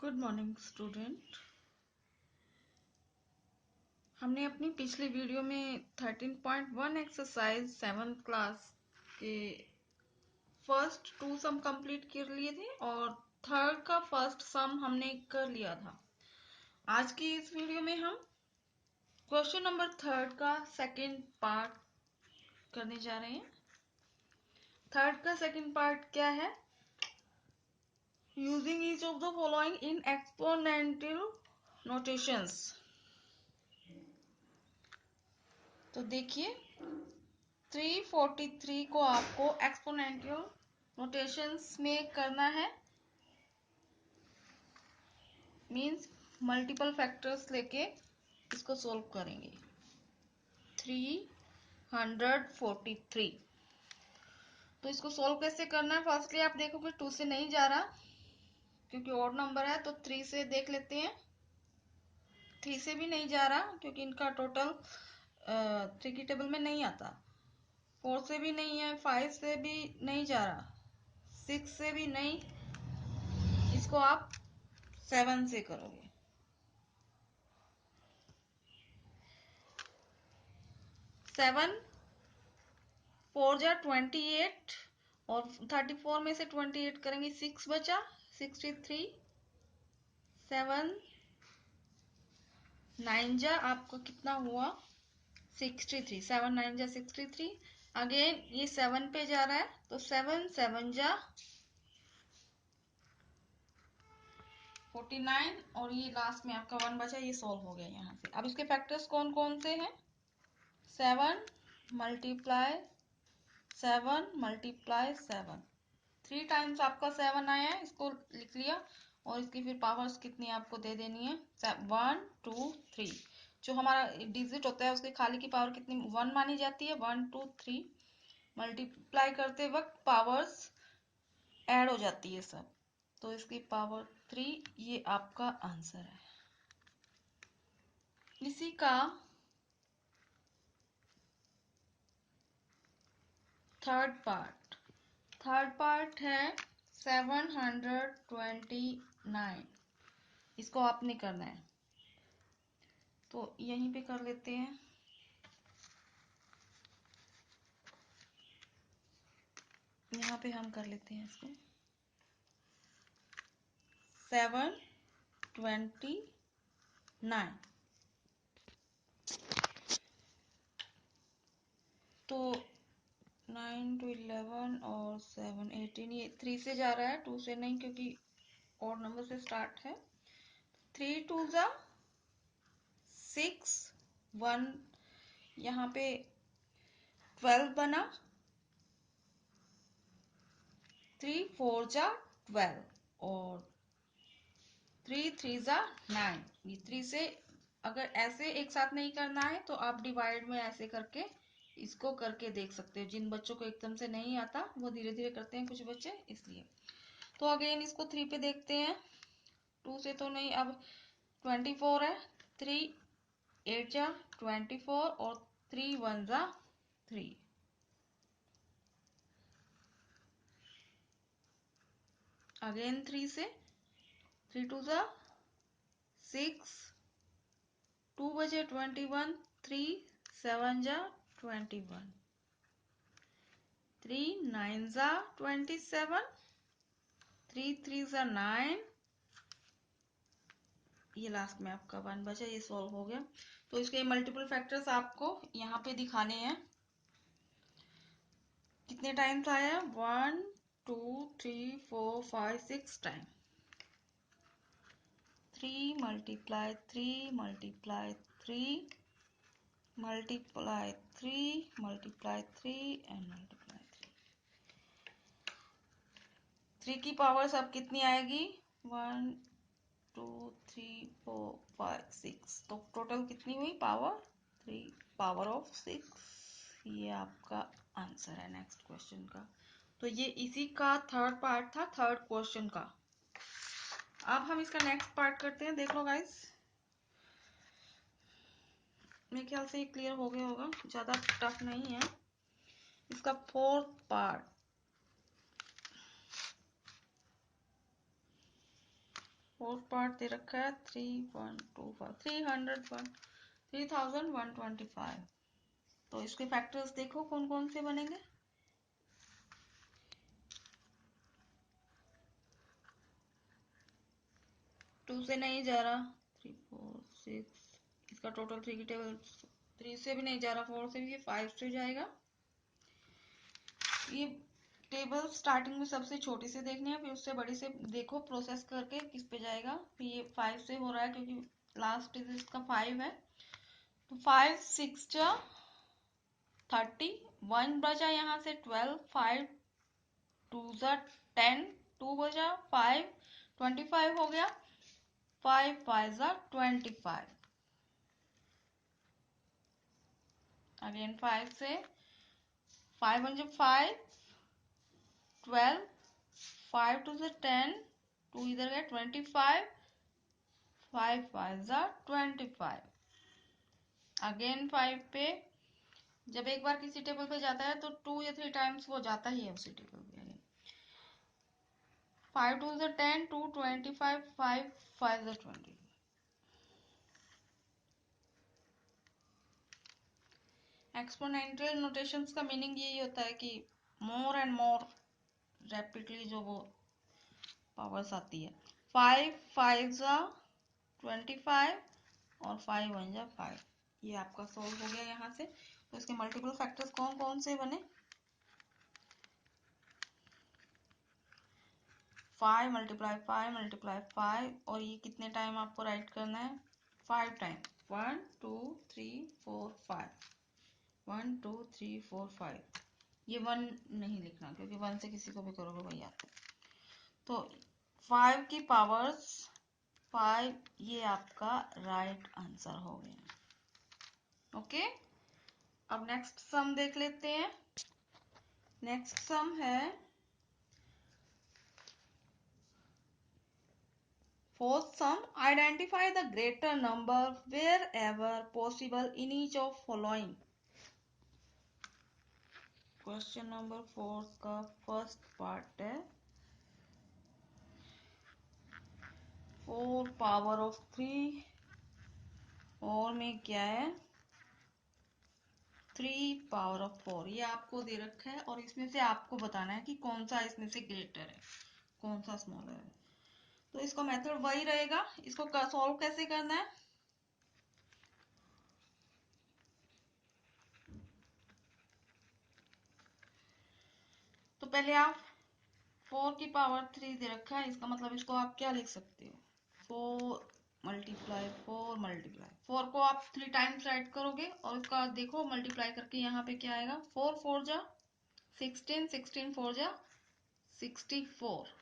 Good morning student. हमने अपनी पिछली वीडियो में 13.1 एक्सरसाइज 7th क्लास के फर्स्ट 2 सम कंप्लीट कर लिए थे और थर्ड का फर्स्ट सम हमने कर लिया था। आज की इस वीडियो में हम क्वेश्चन नंबर 3 का सेकंड पार्ट करने जा रहे हैं। थर्ड का सेकंड पार्ट क्या है? Using each of the following in exponential notations. तो देखिए 343 को आपको एक्सपोनेंशियल नोटेशंस में करना है, मींस मल्टीपल फैक्टर्स लेके इसको सोल्व करेंगे। 343 तो इसको सोल्व कैसे करना है? फर्स्टली आप देखोगे 2 से नहीं जा रहा क्योंकि ऑड नंबर है, तो 3 से देख लेते हैं। 3 से भी नहीं जा रहा क्योंकि इनका टोटल 3 की टेबल में नहीं आता। 4 से भी नहीं है, 5 से भी नहीं जा रहा, 6 से भी नहीं। इसको आप 7 से करोगे। 7 4 जा 28 और 34 में से 28 करेंगे 6 बचा 63। 7 9 जा आपका कितना हुआ 63। 7 9 जा 63। अगेन ये 7 पे जा रहा है तो 7 7 जा 49 और ये लास्ट में आपका 1 बचा। ये सॉल्व हो गया यहाँ से। अब इसके फैक्टर्स कौन कौन से हैं? 7 मल्टीप्लाई 7 मल्टीप्लाई 7, 3 टाइम्स आपका 7 आया है, इसको लिख लिया और इसकी फिर पावर्स कितनी आपको दे देनी है 1 2 3। जो हमारा डिजिट होता है उसके खाली की पावर कितनी 1 मानी जाती है। 1 2 3 मल्टीप्लाई करते वक्त पावर्स ऐड हो जाती है सब, तो इसकी पावर 3। ये आपका आंसर है। इसी का थर्ड पार्ट है 729। इसको आपने करना है तो यहीं पे कर लेते हैं। यहाँ पे हम कर लेते हैं इसको 729। तो 9 to 11 और 7 18, ये 3 से जा रहा है 2 से नहीं क्योंकि और नंबर से स्टार्ट है। 3 2 जा 6 1, यहाँ पे 12 बना। 3 4 जा 12 और 3 3 जा 9। ये 3 से अगर ऐसे एक साथ नहीं करना है तो आप डिवाइड में ऐसे करके इसको करके देख सकते हो। जिन बच्चों को एकदम से नहीं आता वो धीरे धीरे करते हैं कुछ बच्चे, इसलिए। तो अगेन इसको 3 पे देखते हैं। 2 से तो नहीं, अब 24 है। 3 8 जा 24 और 3 1 जा 3। अगेन 3 से 3 2 जा 6, 2 बजे 21, 3 7 जा 21, 3 9 जा 27, 3 3 जा 9। ये लास्ट में आपका 1 बचा। ये सॉल्व हो गया। तो इसके मल्टीपल फैक्टर्स आपको यहाँ पे दिखाने हैं। कितने टाइम्स आया? 1 2 3 4 5 6 time. 3 multiply 3 multiply 3 multiply 3 multiply 3 and multiply 3 की पावर्स अब कितनी आएगी? 1 2 3 4 5 6। तो टोटल कितनी हुई पावर? 3 power of 6। ये आपका आंसर है नेक्स्ट क्वेश्चन का। तो ये इसी का थर्ड पार्ट था, थर्ड क्वेश्चन का। अब हम इसका नेक्स्ट पार्ट करते हैं। देख लो गाइस, मेरे ख्याल से ये क्लियर हो गया होगा, ज्यादा टफ नहीं है। इसका फोर्थ पार्ट फोर्थ पार्ट दे रखा है 3125 3125। तो इसके फैक्टर्स देखो कौन कौन से बनेंगे। 2 से नहीं जा रहा, 3 4 6, इसका टोटल 3 की टेबल 3 से भी नहीं जा रहा, 4 से भी, 5 से जाएगा। ये टेबल स्टार्टिंग में सबसे छोटी से देखनी है, फिर उससे बड़ी से देखो प्रोसेस करके किस पे जाएगा। फिर ये 5 से हो रहा है क्योंकि लास्ट डिजिट इसका 5 है। तो 5 6 जा 30, 1 बचा यहाँ से 12, 5 2 जा 10, 2 बचा 5, 25 हो गया, 5 5 जा 25। अगेन 5 से 5 1 5, 12, 5 2 से 10, 2 इधर गया 25, 5 5 जा 25। अगेन 5 पे जब एक बार किसी टेबल पे जाता है तो 2 या 3 टाइम्स वो जाता ही है उसी टेबल पे। 5 2 से 10, 2 25, 5 5 जा 20। एक्सपोनेंशियल नोटेशंस का मीनिंग यही होता है कि मोर एंड मोर रैपिडली जो वो पावर्स आती है। 5 5 जा 25 और 5 1 जा 5। ये आपका सॉल्व हो गया यहाँ से। तो इसके मल्टीपल फैक्टर्स कौन कौन से बने। 5 मल्टीप्लाई 5 मल्टीप्लाई 5, और ये कितने टाइम आपको राइट करना है, 5 टाइम। 1 2 3 4 5, 1 2 3 4 5। ये 1 नहीं लिखना क्योंकि 1 से किसी को भी करोगे वही आता है। तो 5 की पावर्स 5, ये आपका राइट आंसर हो गया। ओके, अब नेक्स्ट सम देख लेते हैं। नेक्स्ट सम है fourth sum. Identify the greater number wherever possible in each of following. Question number 4 का फर्स्ट पार्ट है 4 पावर ऑफ 3, और में क्या है 3 पावर ऑफ 4। ये आपको दे रखा है और इसमें से आपको बताना है कि कौन सा इसमें से ग्रेटर है, कौन सा स्मॉलर है। तो इसका मेथड वही रहेगा। इसको सॉल्व कैसे करना है, तो पहले आप 4 की पावर 3 दे रखा है, इसका मतलब इसको आप क्या लिख सकते हो, 4 मल्टीप्लाई 4 मल्टीप्लाई 4 को आप 3 टाइम्स राइट करोगे और इसका देखो मल्टीप्लाई करके यहाँ पे क्या आएगा, 4 4 जा 16, 16 4 जा 64।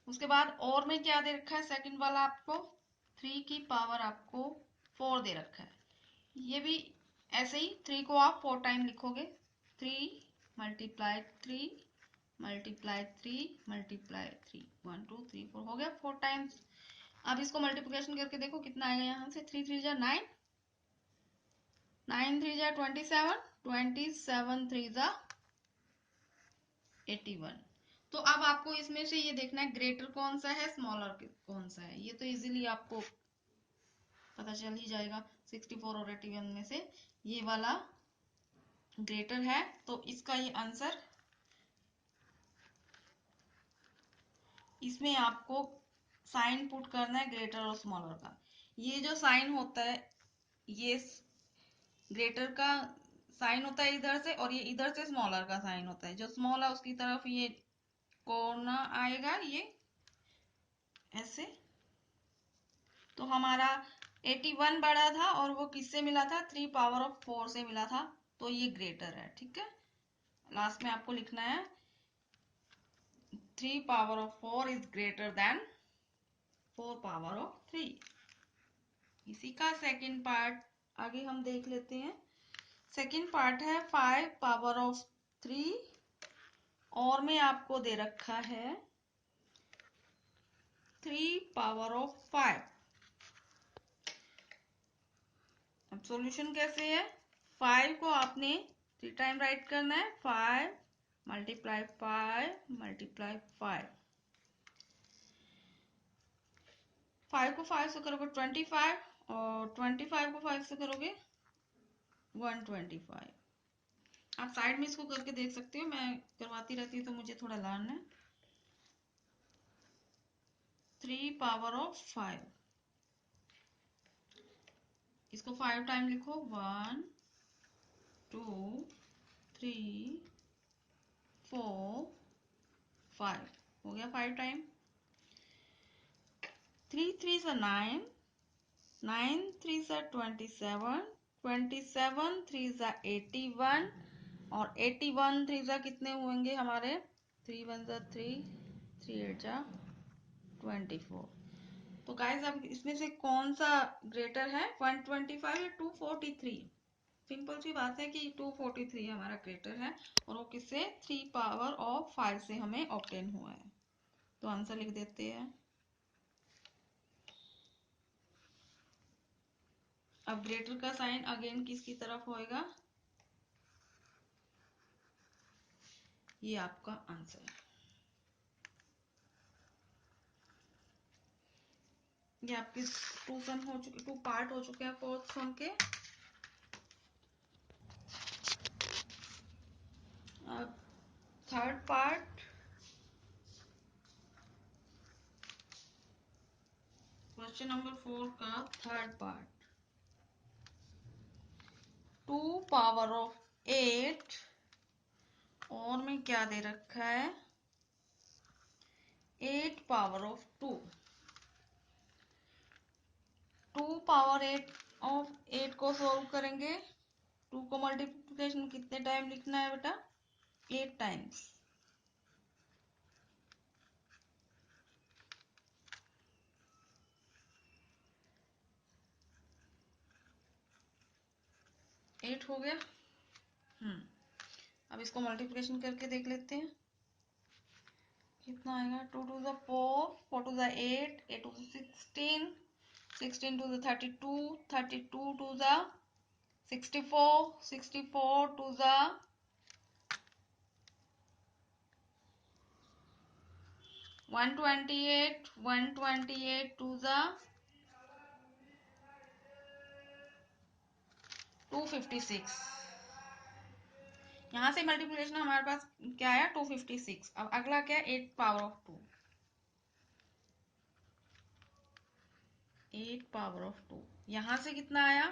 उसके बाद और में क्या दे रखा है, सेकंड वाला आपको 3 की पावर आपको 4 दे रखा है। ये भी ऐसे ही 3 को आप 4 टाइम लिखोगे, 3 मल्टीप्लाई 3 मल्टीप्लाई 3 मल्टीप्लाई 3, 1 2 3 4 हो गया 4 टाइम्स। अब इसको मल्टीप्लिकेशन करके देखो कितना आएगा, यहाँ से 3 3 जा 9, 9 3 जा 27, 27 3 जा 81। तो अब आपको इसमें से ये देखना है ग्रेटर कौन सा है, स्मॉलर कौन सा है। ये तो इजीली आपको पता चल ही जाएगा, 64 और 81 में से ये वाला ग्रेटर है। तो इसका ये आंसर, इसमें आपको साइन पुट करना है ग्रेटर और स्मॉलर का। ये जो साइन होता है, ये ग्रेटर का साइन होता है इधर से, और ये इधर से स्मॉलर का साइन होता है। जो स्मॉल है उसकी तरफ ये कोना आएगा, ये ऐसे। तो हमारा 81 बड़ा था और वो किससे मिला था, 3 पावर ऑफ 4 से मिला था, तो ये ग्रेटर है। ठीक है, लास्ट में आपको लिखना है 3 power of 4 is greater than 4 power of 3। इसी का सेकंड पार्ट आगे हम देख लेते हैं। सेकंड पार्ट है 5 पावर ऑफ 3, और में आपको दे रखा है 3 पावर ऑफ 5। अब सॉल्यूशन कैसे है, 5 को आपने 3 टाइम राइट करना है, 5 मल्टीप्लाई 5 मल्टीप्लाई 5। 5 को 5 से करोगे 25, और 25 को 5 से करोगे 125। आप साइड में इसको करके देख सकते हो, मैं करवाती रहती हूँ तो मुझे थोड़ा लर्न है। 3 पावर ऑफ 5, इसको 5 टाइम लिखो, 1 2 3 4 5, हो गया 5 टाइम। 3 3 से 9, 9 3 से 27, 27 3 से 81, और 81 3 से कितने होंगे हमारे, 3 1 से 3, 3 8 जा 24। तो गाइस अब इसमें से कौन सा ग्रेटर है, 125 या 243? सिंपल सी बात है कि 243 हमारा ग्रेटर है, और वो किससे, 3 पावर ऑफ 5 से हमें ऑब्टेन हुआ है। तो आंसर लिख देते हैं। अब ग्रेटर का साइन अगेन किसकी तरफ होएगा, ये आपका आंसर है। ये आपके 2 सम हो चुके, 2 पार्ट हो चुके हैं फोर्थ सम के। अब थर्ड पार्ट, क्वेश्चन नंबर 4 का थर्ड पार्ट। 2 पावर ऑफ 8, और में क्या दे रखा है, 8 पावर ऑफ 2। 2 पावर 8 ऑफ 8 को सोल्व करेंगे। 2 को मल्टीप्लिकेशन कितने टाइम लिखना है बेटा, 8 टाइम्स। एट हो गया। अब इसको मल्टीप्लिकेशन करके देख लेते हैं कितना आएगा। 2 to the 4, 4 to the 8, 8 to the 16, 16 to the 32, 32 to the 64, 64 to the 128, 128 to the 256। यहाँ से मल्टीप्लिकेशन हमारे पास क्या आया, 256। अब अगला क्या है, 8 पावर ऑफ 2, 8 पावर ऑफ 2। यहाँ से कितना आया,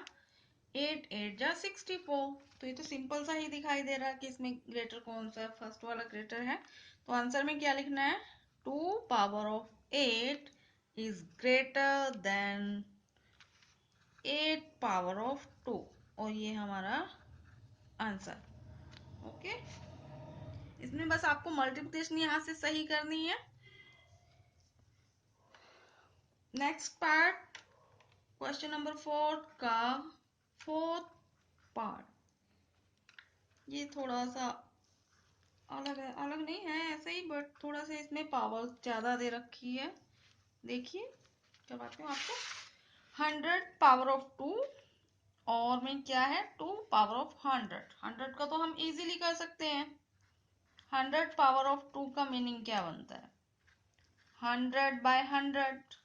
8 8 जा 64। तो ये तो सिंपल सा ही दिखाई दे रहा है कि इसमें ग्रेटर कौन सा है, फर्स्ट वाला ग्रेटर है। तो आंसर में क्या लिखना है, 2 power of 8 is greater than 8 power of 2, और ये हमारा आंसर। ओके, इसमें बस आपको मल्टीप्लिकेशन यहाँ से सही करनी है। नेक्स्ट पार्ट, क्वेश्चन नंबर 4 का फोर्थ पार्ट, ये थोड़ा सा अलग है, अलग नहीं है ऐसे ही, बट थोड़ा सा इसमें पावर ज्यादा दे रखी है। देखिए करवाती हूँ आपको। 100 पावर ऑफ 2, और में क्या है, 2 पावर ऑफ 100। 100 का तो हम इजीली कर सकते हैं। 100 पावर ऑफ 2 का मीनिंग क्या बनता है, 100 बाय 100।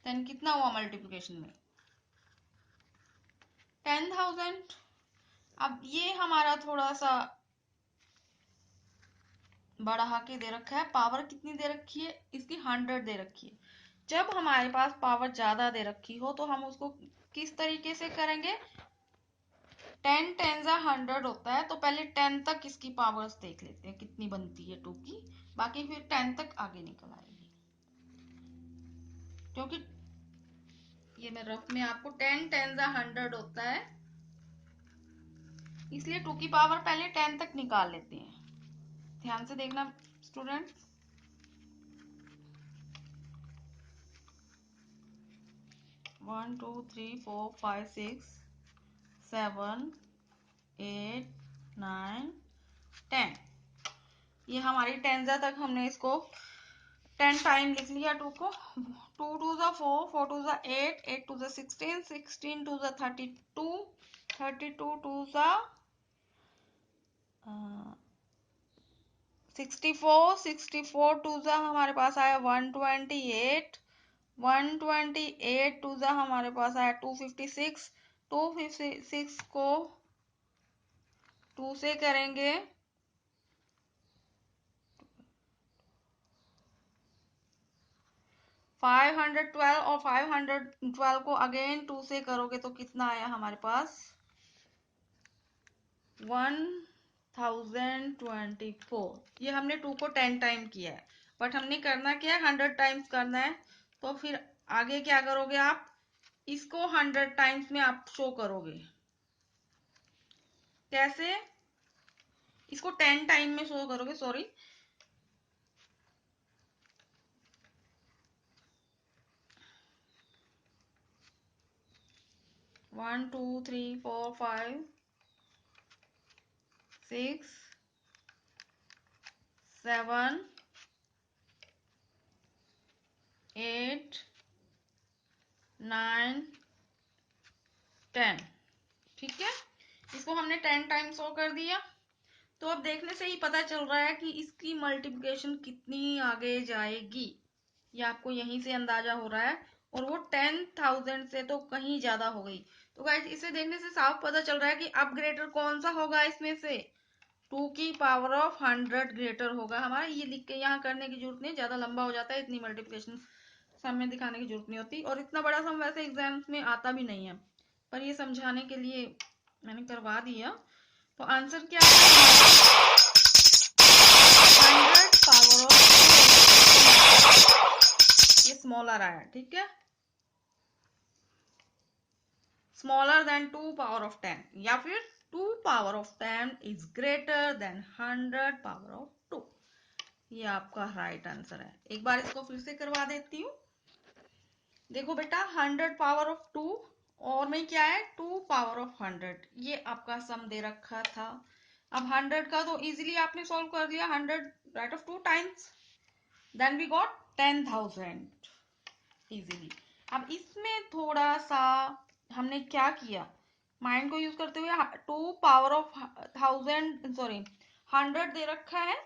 देन कितना हुआ मल्टीप्लिकेशन में, 10,000। अब ये हमारा थोड़ा सा बढ़ा के दे रखा है, पावर कितनी दे रखी है इसकी, 100 दे रखी है। जब हमारे पास पावर ज्यादा दे रखी हो तो हम उसको किस तरीके से करेंगे, 10 10 जा 100 होता है, तो पहले 10 तक इसकी पावर्स देख लेते हैं कितनी बनती है 2 की, बाकी फिर 10 तक आगे निकल आएगी। क्योंकि ये मैं रफ में आपको 10 10 जा 100 होता है, इसलिए 2 की पावर पहले 10 तक निकाल लेते हैं। ध्यान से देखना स्टूडेंट्स। 1 2 3 4 5 6 7 8 9 10, ये हमारी 10 तक हमने इसको 10 टाइम लिख लिया 2 को। 2 to the 4, 4 to the 8, 8 to the 16, 16 to the 32, 32 to the 64, 64 to the हमारे पास आया 128, 128 टू ज़ा हमारे पास आया 256। 256 को 2 से करेंगे 512 और 512 को अगेन 2 से करोगे तो कितना आया हमारे पास 1024। ये हमने 2 को 10 टाइम किया है, बट हमने करना क्या है 100 टाइम्स करना है। तो फिर आगे क्या करोगे आप, इसको 100 टाइम्स में आप शो करोगे। कैसे, इसको 10 टाइम में शो करोगे, सॉरी 1 2 3 4 5 6 7 8 9 10। ठीक है, इसको हमने 10 टाइम शो कर दिया। तो अब देखने से ही पता चल रहा है कि इसकी मल्टीप्लिकेशन कितनी आगे जाएगी, ये आपको यहीं से अंदाजा हो रहा है। और वो 10,000 से तो कहीं ज्यादा हो गई। तो गाइस इसे देखने से साफ पता चल रहा है कि अब ग्रेटर कौन सा होगा इसमें से, 2 की पावर ऑफ 100 ग्रेटर होगा हमारा। ये लिख के यहाँ करने की जरूरत नहीं, ज्यादा लंबा हो जाता है, इतनी मल्टीप्लिकेशन सम में दिखाने की जरूरत नहीं होती। और इतना बड़ा सम वैसे एग्जाम्स में आता भी नहीं है, पर ये समझाने के लिए मैंने करवा दिया। तो आंसर क्या है, 100 पावर ऑफ 2, ये स्मॉलर आया। ठीक है, स्मॉलर देन 2 पावर ऑफ 10, या फिर 2 power of 10 is greater than 100 power of 2। ये आपका राइट आंसर है। एक बार इसको फिर से करवा देती हूँ। देखो बेटा 100 पावर ऑफ 2 और में क्या है 2 पावर ऑफ 100, ये आपका सम दे रखा था। अब 100 का तो इजीली आपने सॉल्व कर दिया, 100 right of 2 times, then we got 10,000 easily. अब इसमें थोड़ा सा हमने क्या किया, माइंड को यूज करते हुए 2 पावर ऑफ 1000 सॉरी 100 दे रखा है,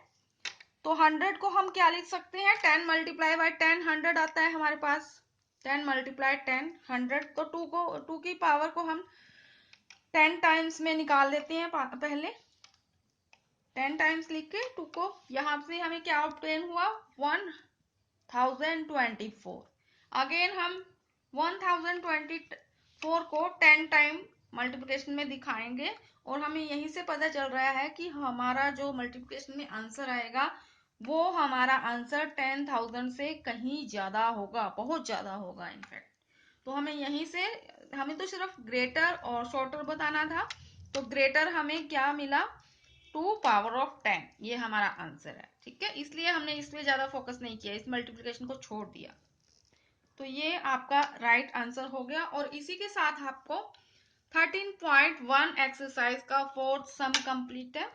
तो 100 को हम क्या लिख सकते हैं, 10 मल्टीप्लाई बाय 10 100 आता है हमारे पास, 10 मल्टीप्लाई 10 100। तो 2 की पावर को हम 10 टाइम्स में निकाल लेते हैं पहले, 10 टाइम्स लिख के 2 को, यहां से हमें क्या ऑब्टेन हुआ 1024। अगेन हम 1024 को 10 टाइम मल्टीप्लिकेशन में दिखाएंगे, और हमें यहीं से पता चल रहा है कि हमारा जो मल्टीप्लिकेशन में आंसर आएगा वो हमारा आंसर 10,000 से कहीं ज्यादा होगा, बहुत ज्यादा होगा इनफैक्ट। तो हमें यहीं से, हमें तो सिर्फ ग्रेटर और शॉर्टर बताना था, तो ग्रेटर हमें क्या मिला 2 पावर ऑफ 10, ये हमारा आंसर है। ठीक है, इसलिए हमने इस पे ज्यादा फोकस नहीं किया, इस मल्टीप्लिकेशन को छोड़ दिया। तो ये आपका राइट आंसर हो गया। और इसी के साथ आपको 13.1 एक्सरसाइज का फोर्थ सम कंप्लीट है।